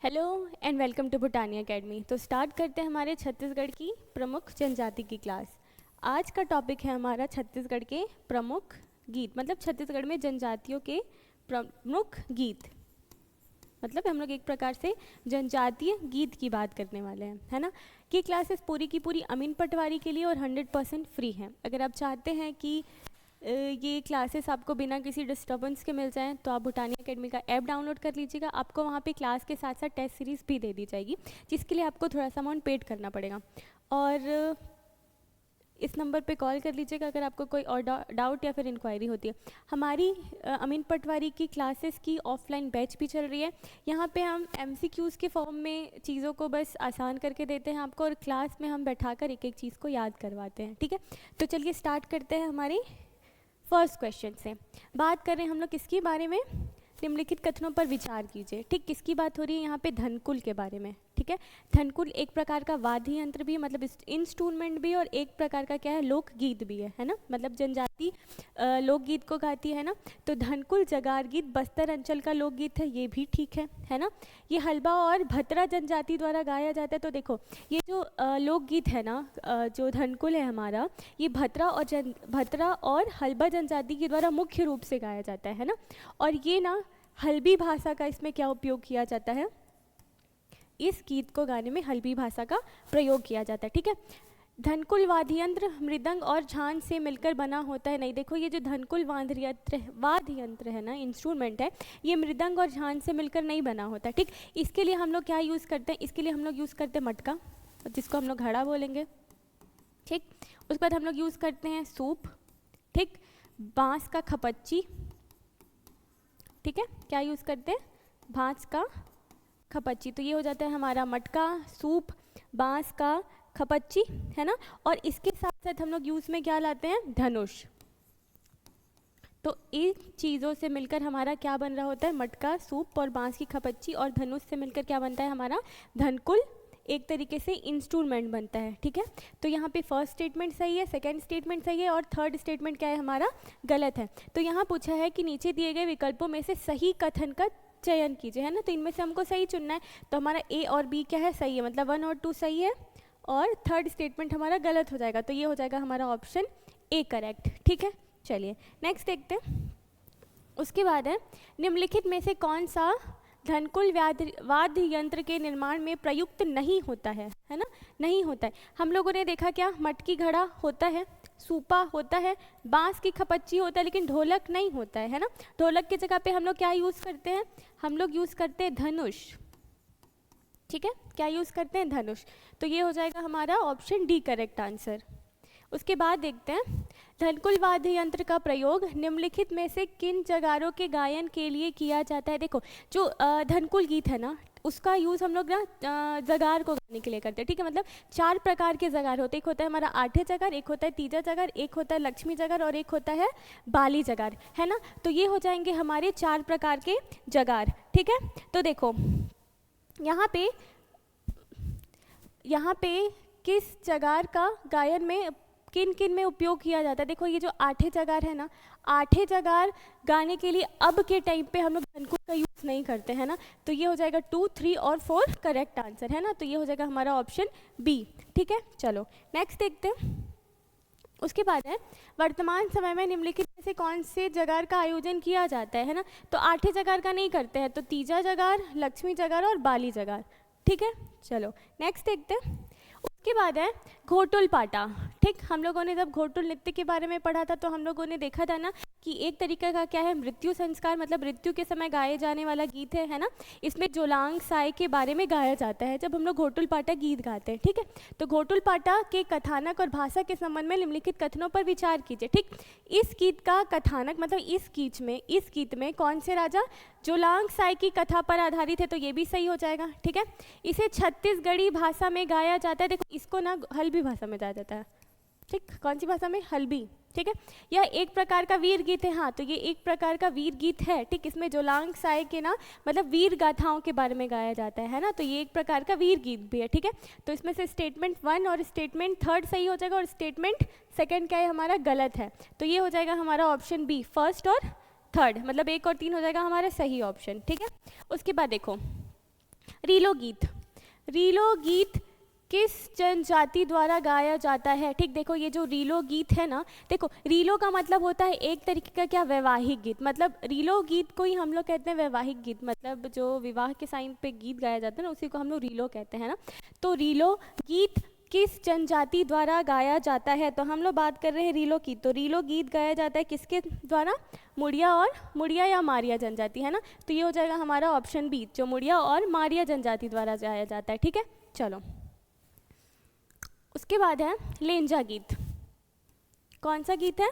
Hello and welcome to Bhutani academy. तो start करते हैं हमारे छत्तीसगढ़ की प्रमुख जनजाति की क्लास। आज का टॉपिक है हमारा छत्तीसगढ़ के प्रमुख गीत, मतलब छत्तीसगढ़ में जनजातियों के प्रमुख गीत। मतलब हम लोग एक प्रकार से जनजातीय गीत की बात करने वाले हैं, है ना। ये क्लासेस पूरी की पूरी अमीन पटवारी के लिए और 100% फ्री हैं। अगर आप चाहते हैं कि ये क्लासेस आपको बिना किसी डिस्टर्बेंस के मिल जाएं तो आप भूटानी एकेडमी का ऐप डाउनलोड कर लीजिएगा। आपको वहाँ पे क्लास के साथ साथ टेस्ट सीरीज़ भी दे दी जाएगी, जिसके लिए आपको थोड़ा सा अमाउंट पेड करना पड़ेगा। और इस नंबर पे कॉल कर लीजिएगा अगर आपको कोई और डाउट या फिर इंक्वायरी होती है। हमारी अमीन पटवारी की क्लासेस की ऑफलाइन बैच भी चल रही है। यहाँ पे हम MCQs के फॉर्म में चीज़ों को बस आसान करके देते हैं आपको, और क्लास में हम बैठाकर एक एक चीज़ को याद करवाते हैं। ठीक है, तो चलिए स्टार्ट करते हैं हमारी फर्स्ट क्वेश्चन से। बात कर रहे हैं हम लोग किसके बारे में? निम्नलिखित कथनों पर विचार कीजिए। ठीक, किसकी बात हो रही है यहाँ पे? धनकुल के बारे में। ठीक है, धनकुल एक प्रकार का वाद्य यंत्र भी है, मतलब इंस्ट्रूमेंट भी, और एक प्रकार का क्या है, लोकगीत भी है ना। मतलब जनजाति लोकगीत को गाती है ना। तो धनकुल जगार गीत बस्तर अंचल का लोकगीत है, ये भी ठीक है ना। ये हल्बा और भतरा जनजाति द्वारा गाया जाता है। तो देखो ये जो लोकगीत है ना, जो धनकुल है हमारा, ये भतरा और हल्बा जनजाति के द्वारा मुख्य रूप से गाया जाता है ना। और ये ना हल्बी भाषा का इसमें क्या उपयोग किया जाता है? इस गीत को गाने में हल्बी भाषा का प्रयोग किया जाता है। ठीक है, धनकुल वाद्य यंत्र मृदंग और झांझ से मिलकर बना होता है। नहीं, देखो ये जो धनकुल वाद्य यंत्र है ना, इंस्ट्रूमेंट है, ये मृदंग और झांझ से मिलकर नहीं बना होता। ठीक, इसके लिए हम लोग क्या यूज़ करते हैं? इसके लिए हम लोग यूज़ करते हैं मटका, जिसको हम लोग घड़ा बोलेंगे। ठीक, उसके बाद हम लोग यूज़ करते हैं सूप। ठीक, बांस का खपच्ची। ठीक है, क्या यूज़ करते हैं? बांस का खपच्ची। तो ये हो जाता है हमारा मटका, सूप, बांस का खपच्ची, है ना। और इसके साथ साथ हम लोग यूज़ में क्या लाते हैं? धनुष। तो इन चीज़ों से मिलकर हमारा क्या बन रहा होता है? मटका, सूप और बांस की खपच्ची और धनुष से मिलकर क्या बनता है हमारा? धनकुल एक तरीके से इंस्ट्रूमेंट बनता है। ठीक है, तो यहाँ पे फर्स्ट स्टेटमेंट सही है, सेकंड स्टेटमेंट सही है, और थर्ड स्टेटमेंट क्या है हमारा? गलत है। तो यहाँ पूछा है कि नीचे दिए गए विकल्पों में से सही कथन का चयन कीजिए, है ना। तो इनमें से हमको सही चुनना है। तो हमारा A और B क्या है? सही है, मतलब 1 और 2 सही है, और थर्ड स्टेटमेंट हमारा गलत हो जाएगा। तो ये हो जाएगा हमारा ऑप्शन A करेक्ट। ठीक है, चलिए नेक्स्ट देखते हैं। उसके बाद है निम्नलिखित में से कौन सा धनकुल वाद्य यंत्र के निर्माण में प्रयुक्त नहीं होता है ना। नहीं होता है। हम लोगों ने देखा क्या? मटकी घड़ा होता है, सूपा होता है, बांस की खपच्ची होता है, लेकिन ढोलक नहीं होता है ना। ढोलक की जगह पे हम लोग क्या यूज़ करते हैं? हम लोग यूज़ करते हैं धनुष। ठीक है, क्या यूज़ करते हैं? धनुष। तो ये हो जाएगा हमारा ऑप्शन डी करेक्ट आंसर। उसके बाद देखते हैं धनकुल वाद्य यंत्र का प्रयोग निम्नलिखित में से किन जगारों के गायन के लिए किया जाता है? देखो जो धनकुल गीत है ना, उसका यूज़ हम लोग ना जगार को गाने के लिए करते हैं। ठीक है, मतलब 4 प्रकार के जगार होते हैं। एक होता है हमारा आठे जगार, एक होता है तीजा जगार, एक होता है लक्ष्मी जगार, और एक होता है बाली जगार, है ना। तो ये हो जाएंगे हमारे 4 प्रकार के जगार। ठीक है, तो देखो यहाँ पे किस जगार का गायन में किन किन में उपयोग किया जाता है? देखो ये जो आठे जगार है ना, आठे जगार गाने के लिए अब के टाइम पे हम लोग धनकुल का यूज़ नहीं करते हैं ना। तो ये हो जाएगा 2, 3 और 4 करेक्ट आंसर, है ना। तो ये हो जाएगा हमारा ऑप्शन बी। ठीक है, चलो नेक्स्ट देखते हैं। उसके बाद है वर्तमान समय में निम्नलिखित में से कौन से जगार का आयोजन किया जाता है ना। तो आठे जगार का नहीं करते हैं, तो तीजा जगार, लक्ष्मी जगार और बाली जगार। ठीक है, चलो नेक्स्ट देखते हैं। उसके बाद है घोटुल पाटा। ठीक, हम लोगों ने जब घोटुल नृत्य के बारे में पढ़ा था तो हम लोगों ने देखा था ना कि एक तरीके का क्या है, मृत्यु संस्कार, मतलब मृत्यु के समय गाए जाने वाला गीत है ना। इसमें जोलांग साय के बारे में गाया जाता है जब हम लोग घोटुल पाटा गीत गाते हैं। ठीक है, तो घोटुल पाटा के कथानक और भाषा के संबंध में निम्नलिखित कथनों पर विचार कीजिए। ठीक, इस गीत का कथानक मतलब इस गीत में कौन से राजा जोलांग साय की कथा पर आधारित है? तो ये भी सही हो जाएगा। ठीक है, इसे छत्तीसगढ़ी भाषा में गाया जाता है। देखो इसको ना हल्बी भाषा में गाया जाता है। ठीक, कौन सी भाषा में? हल्बी। ठीक है, यह एक प्रकार का वीर गीत है। हाँ, तो ये एक प्रकार का वीर गीत है। ठीक, इसमें जोलांग साय के ना मतलब वीर गाथाओं के बारे में गाया जाता है ना। तो ये एक प्रकार का वीर गीत भी है। ठीक है, तो इसमें से स्टेटमेंट 1 और स्टेटमेंट 3 सही हो जाएगा, और स्टेटमेंट 2 क्या है हमारा? गलत है। तो ये हो जाएगा हमारा ऑप्शन बी, फर्स्ट और थर्ड, मतलब 1 और 3 हो जाएगा हमारा सही ऑप्शन। ठीक है, उसके बाद देखो रीलो गीत, रीलो गीत किस जनजाति द्वारा गाया जाता है? ठीक, देखो ये जो रीलो गीत है ना, देखो रीलो का मतलब होता है एक तरीके का क्या, वैवाहिक गीत। मतलब रीलो गीत को ही हम लोग कहते हैं वैवाहिक गीत, मतलब जो विवाह के साइन पे गीत गाया जाता है ना, उसी को हम लोग रीलो कहते हैं ना। तो रीलो गीत किस जनजाति द्वारा गाया जाता है? तो हम लोग बात कर रहे हैं रीलो की, तो रीलो गीत गाया जाता है किसके द्वारा? मुड़िया और मुड़िया या मारिया जनजाति, है ना। तो ये हो जाएगा हमारा ऑप्शन बी, जो मुड़िया और मारिया जनजाति द्वारा गाया जाता है। ठीक है, चलो उसके बाद है लेंजा गीत। कौन सा गीत है?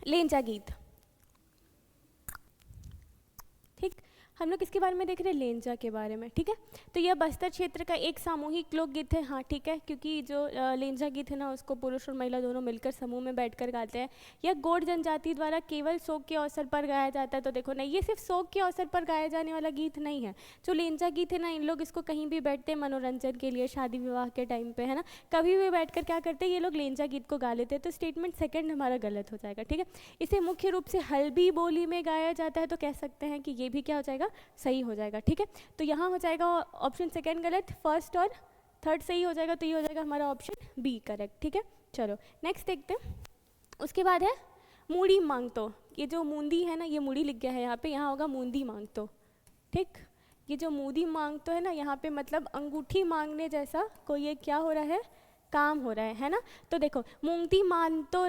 लेंजा गीत। ठीक, हम लोग किसके बारे में देख रहे हैं? लेंजा के बारे में। ठीक है, तो यह बस्तर क्षेत्र का एक सामूहिक लोकगीत है। हाँ ठीक है, क्योंकि जो लेंजा गीत है ना, उसको पुरुष और महिला दोनों मिलकर समूह में बैठकर गाते हैं। यह गोंड जनजाति द्वारा केवल शोक के अवसर पर गाया जाता है। तो देखो नहीं, ये सिर्फ शोक के अवसर पर गाया जाने वाला गीत नहीं है। जो लेंजा गीत है ना, इन लोग इसको कहीं भी बैठते हैं मनोरंजन के लिए, शादी विवाह के टाइम पे, है ना, कभी भी बैठकर क्या करते हैं ये लोग लेंजा गीत को गा लेते हैं। तो स्टेटमेंट सेकंड हमारा गलत हो जाएगा। ठीक है, इसे मुख्य रूप से हल्बी बोली में गाया जाता है, तो कह सकते हैं कि ये भी क्या हो जाएगा? सही हो जाएगा। ठीक है, तो यहाँ हो जाएगा ऑप्शन सेकंड गलत, फर्स्ट और थर्ड सही हो जाएगा। तो ये हो जाएगा हमारा ऑप्शन बी करेक्ट। ठीक है, चलो नेक्स्ट देखते हैं। उसके बाद है मूड़ी मांगतो। ये जो मूंदी है ना, ये मूड़ी लिख गया है यहाँ पे, यहाँ होगा मूंदी मांगतो। ठीक, ये जो मूंदी मांगतो है ना, यहाँ पे मतलब अंगूठी मांगने जैसा कोई ये क्या हो रहा है? काम हो रहा है ना। तो देखो मूंगती मांगतो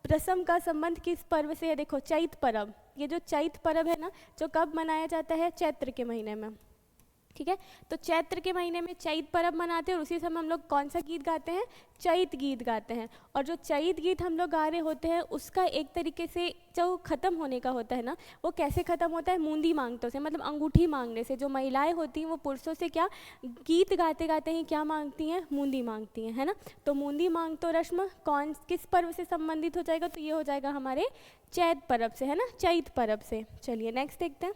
रस्म का संबंध किस पर्व से है? देखो चैत पर्व। ये जो चैत पर्व है ना, जो कब मनाया जाता है? चैत्र के महीने में। ठीक है, तो चैत्र के महीने में चैत पर्व मनाते हैं, और उसी समय हम लोग कौन सा गीत गाते हैं? चैत गीत गाते हैं। और जो चैत गीत हम लोग गा रहे होते हैं, उसका एक तरीके से जो ख़त्म होने का होता है ना, वो कैसे ख़त्म होता है? मूंदी मांगतों से, मतलब अंगूठी मांगने से। जो महिलाएं होती हैं वो पुरुषों से क्या गीत गाते गाते ही क्या मांगती हैं? मूंदी मांगती हैं, है ना। तो मूंदी मांगतो रस्म कौन किस पर्व से संबंधित हो जाएगा? तो ये हो जाएगा हमारे चैत पर्व से, है ना, चैत पर्व से। चलिए नेक्स्ट देखते हैं।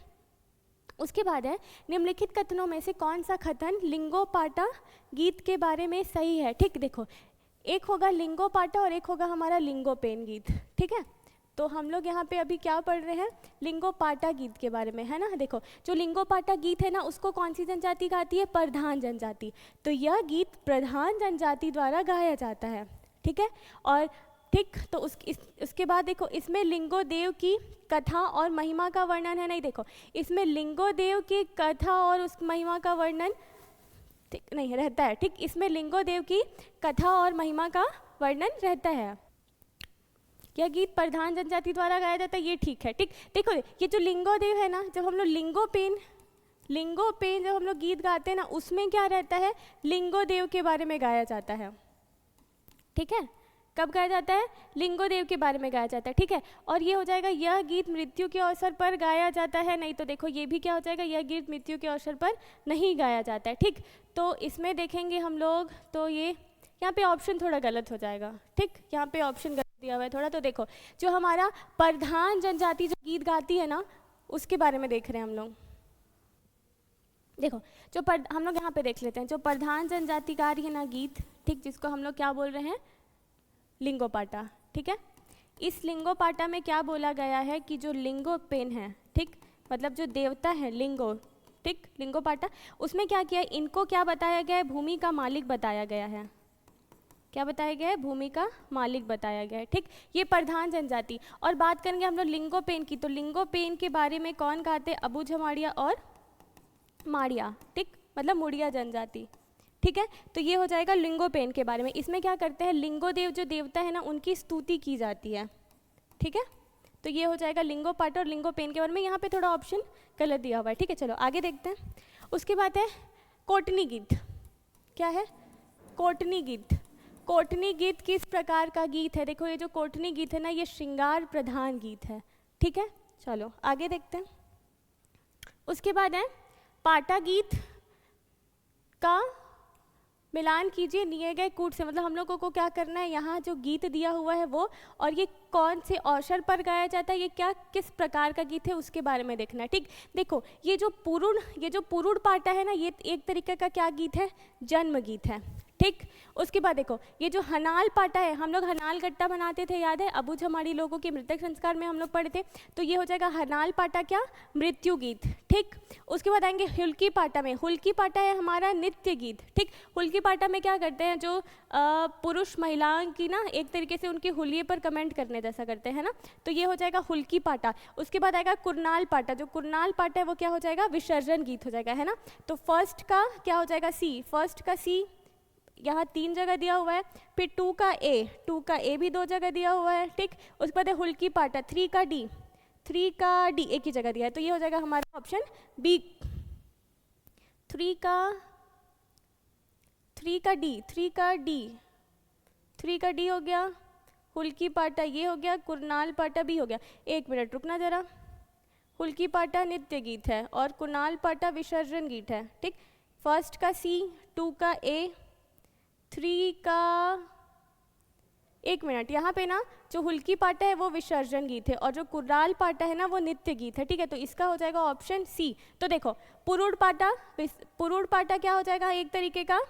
उसके बाद है निम्नलिखित कथनों में से कौन सा कथन लिंगोपाटा गीत के बारे में सही है? ठीक, देखो एक होगा लिंगोपाटा और एक होगा हमारा लिंगोपेन गीत। ठीक है, तो हम लोग यहाँ पे अभी क्या पढ़ रहे हैं? लिंगोपाटा गीत के बारे में, है ना। देखो जो लिंगोपाटा गीत है ना, उसको कौन सी जनजाति गाती है? प्रधान जनजाति। तो यह गीत प्रधान जनजाति द्वारा गाया जाता है। ठीक है, और ठीक, तो उसके बाद देखो इसमें लिंगोदेव की कथा और महिमा का वर्णन है। नहीं, देखो इसमें लिंगोदेव की कथा और उस महिमा का वर्णन ठीक नहीं रहता है। ठीक, इसमें लिंगोदेव की कथा और महिमा का वर्णन रहता है। यह गीत प्रधान जनजाति द्वारा गाया जाता है, ये ठीक है। ठीक, देखो ये जो लिंगोदेव है ना, जब हम लोग लिंगोपेन जब हम लोग गीत गाते हैं ना, उसमें क्या रहता है? लिंगोदेव के बारे में गाया जाता है। ठीक है, कब गाया जाता है? लिंगोदेव के बारे में गाया जाता है। ठीक है, और ये हो जाएगा यह गीत मृत्यु के अवसर पर गाया जाता है। नहीं, तो देखो ये भी क्या हो जाएगा? यह गीत मृत्यु के अवसर पर नहीं गाया जाता है। ठीक, तो इसमें देखेंगे हम लोग, तो ये यहाँ पे ऑप्शन थोड़ा गलत हो जाएगा। ठीक, यहाँ पे ऑप्शन गलत दिया हुआ है थोड़ा। तो देखो जो हमारा प्रधान जनजाति जो गीत गाती है ना, उसके बारे में देख रहे हैं हम लोग। देखो जो हम लोग यहाँ पे देख लेते हैं, जो प्रधान जनजाति गा रही है ना गीत, ठीक, जिसको हम लोग क्या बोल रहे हैं? लिंगोपाटा। ठीक है, इस लिंगोपाटा में क्या बोला गया है कि जो लिंगोपेन है, ठीक, मतलब जो देवता है लिंगो, ठीक, लिंगोपाटा, उसमें क्या किया? इनको क्या बताया गया है? भूमि का मालिक बताया गया है। क्या बताया गया है? भूमि का मालिक बताया गया है। ठीक, ये प्रधान जनजाति। और बात करेंगे हम लोग लिंगोपेन की, तो लिंगोपेन के बारे में कौन गाते हैं? अबू झमाड़िया और माड़िया। ठीक, मतलब मुड़िया जनजाति। ठीक है, तो ये हो जाएगा लिंगोपेन के बारे में। इसमें क्या करते हैं? लिंगोदेव जो देवता है ना, उनकी स्तुति की जाती है। ठीक है, तो ये हो जाएगा लिंगोपाटा और लिंगोपेन के बारे में। यहाँ पे थोड़ा ऑप्शन गलत दिया हुआ है। ठीक है, चलो आगे देखते हैं। उसके बाद है कोटनी गीत। क्या है? कोटनी गीत। कोटनी गीत किस प्रकार का गीत है? देखो ये जो कोटनी गीत है ना, ये श्रृंगार प्रधान गीत है। ठीक है, चलो आगे देखते हैं। उसके बाद है पाटा गीत का मिलान कीजिए दिए गए कूट से। मतलब हम लोगों को क्या करना है? यहाँ जो गीत दिया हुआ है वो, और ये कौन से अवसर पर गाया जाता है, ये क्या किस प्रकार का गीत है, उसके बारे में देखना है। ठीक, देखो ये जो पुरुड़ पाटा है ना, ये एक तरीके का क्या गीत है? जन्म गीत है। ठीक। उसके बाद देखो ये जो हनाल पाटा है, हम लोग हनाल गट्टा बनाते थे, याद है अबू झमाड़ी लोगों के मृतक संस्कार में हम लोग पढ़े थे, तो ये हो जाएगा हनाल पाटा क्या, मृत्यु गीत, ठीक। उसके बाद आएंगे हुल्की पाटा में, हुल्की पाटा है हमारा नित्य गीत, ठीक। हुल्की पाटा में क्या करते हैं, जो पुरुष महिलाओं की ना एक तरीके से उनके हुलिये पर कमेंट करने जैसा करते हैं ना, तो ये हो जाएगा हुल्की पाटा। उसके बाद आएगा कुरनाल पाटा, जो कुरनाल पाटा है वो क्या हो जाएगा, विसर्जन गीत हो जाएगा, है ना। तो फर्स्ट का क्या हो जाएगा, सी, फर्स्ट का सी यहाँ 3 जगह दिया हुआ है, फिर 2 का ए भी 2 जगह दिया हुआ है, ठीक। उसके बाद है हुल्की पाटा, 3 का डी एक ही जगह दिया है, तो ये हो जाएगा हमारा ऑप्शन बी। 3 का डी हो गया, हुल्की पाटा ये हो गया, कुरनाल पाटा भी हो गया। एक मिनट रुकना जरा, हुल्की पाटा नित्य गीत है और कुरनाल पाटा विसर्जन गीत है, ठीक। फर्स्ट का सी, 2 का ए, 3 का, एक मिनट, यहाँ पे ना जो हुल्की पाटा है वो विसर्जन गीत है और जो कुरनाल पाटा है ना वो नित्य गीत है, ठीक है। तो इसका हो जाएगा ऑप्शन सी। तो देखो पुरुड़ पाटा क्या हो जाएगा, एक तरीके का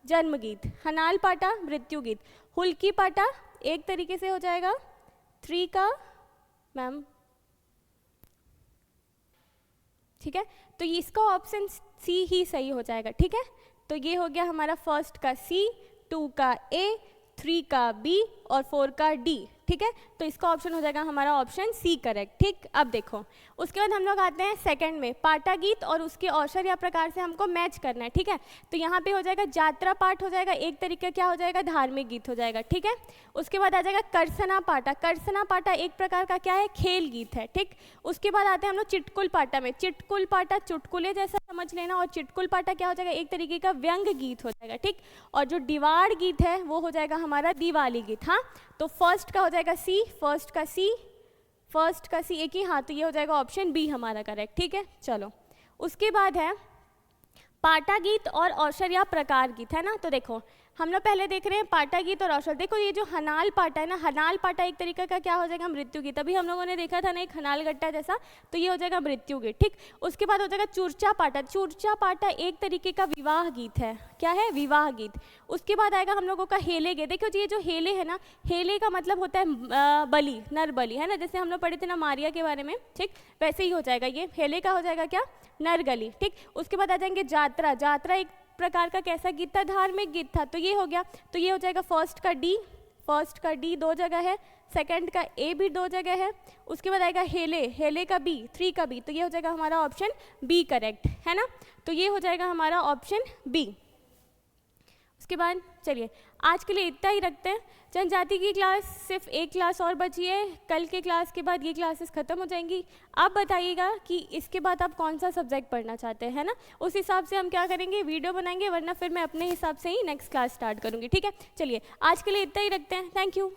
जन्म गीत, हनाल पाटा मृत्यु गीत, हुल्की पाटा एक तरीके से हो जाएगा 3 का, मैम ठीक है, तो इसका ऑप्शन सी ही सही हो जाएगा, ठीक है। तो ये हो गया हमारा फर्स्ट का सी, 2 का ए, 3 का बी और 4 का डी, ठीक है। तो इसका ऑप्शन हो जाएगा हमारा ऑप्शन सी करेक्ट, ठीक। अब देखो उसके बाद हम लोग आते हैं सेकंड में, पाटा गीत और उसके औषध या प्रकार से हमको मैच करना है, ठीक है। तो यहाँ पे हो जाएगा यात्रा पाठ हो जाएगा, एक तरीके क्या हो जाएगा, धार्मिक गीत हो जाएगा, ठीक है। उसके बाद आ जाएगा करसना पाटा एक प्रकार का क्या है, खेल गीत है, ठीक। उसके बाद आते हैं हम लोग चिटकुल पाटा में, चिटकुल पाटा चुटकुले जैसा समझ लेना, और चिटकुल पाटा क्या हो जाएगा, एक तरीके का व्यंग गीत हो जाएगा, ठीक। और जो डिवाड़ गीत है वो हो जाएगा हमारा दिवाली गीत, हाँ। तो फर्स्ट का हो जाएगा सी, फर्स्ट का सी एक ही, हाँ, तो ये हो जाएगा ऑप्शन बी हमारा करेक्ट, ठीक है। चलो उसके बाद है पाटा गीत और औषध या प्रकार गीत, है ना। तो देखो हम लोग पहले देख रहे हैं पाटा गीत और औषध। देखो ये जो हनाल पाटा है ना, हनाल पाटा एक तरीके का क्या हो जाएगा, मृत्यु गीत। अभी हम लोगों ने देखा था ना एक हनाल गट्टा जैसा, तो ये हो जाएगा मृत्यु गीत, ठीक। उसके बाद हो जाएगा चूरचा पाटा एक तरीके का विवाह गीत है, क्या है, विवाह गीत। उसके बाद आएगा हम लोगों का हेले गीत। देखो ये जो हेले है ना, हेले का मतलब होता है बलि, नर बलि, है ना, जैसे हम लोग पढ़े थे ना मारिया के बारे में, ठीक, वैसे ही हो जाएगा ये हेले का हो जाएगा क्या, नरगली, ठीक। उसके बाद आ जाएंगे जात्रा एक प्रकार का कैसा गीत था, धार्मिक गीत था, तो ये हो गया। तो ये हो जाएगा फर्स्ट का डी 2 जगह है, सेकंड का ए भी 2 जगह है। उसके बाद आएगा हेले का बी, 3 का बी, तो ये हो जाएगा हमारा ऑप्शन बी करेक्ट, है ना। तो ये हो जाएगा हमारा ऑप्शन बी। उसके बाद चलिए आज के लिए इतना ही रखते हैं। जनजाति की क्लास सिर्फ एक क्लास और बची है, कल के क्लास के बाद ये क्लासेस ख़त्म हो जाएंगी। आप बताइएगा कि इसके बाद आप कौन सा सब्जेक्ट पढ़ना चाहते हैं ना, उस हिसाब से हम क्या करेंगे, वीडियो बनाएंगे, वरना फिर मैं अपने हिसाब से ही नेक्स्ट क्लास स्टार्ट करूँगी, ठीक है। चलिए आज के लिए इतना ही रखते हैं, थैंक यू।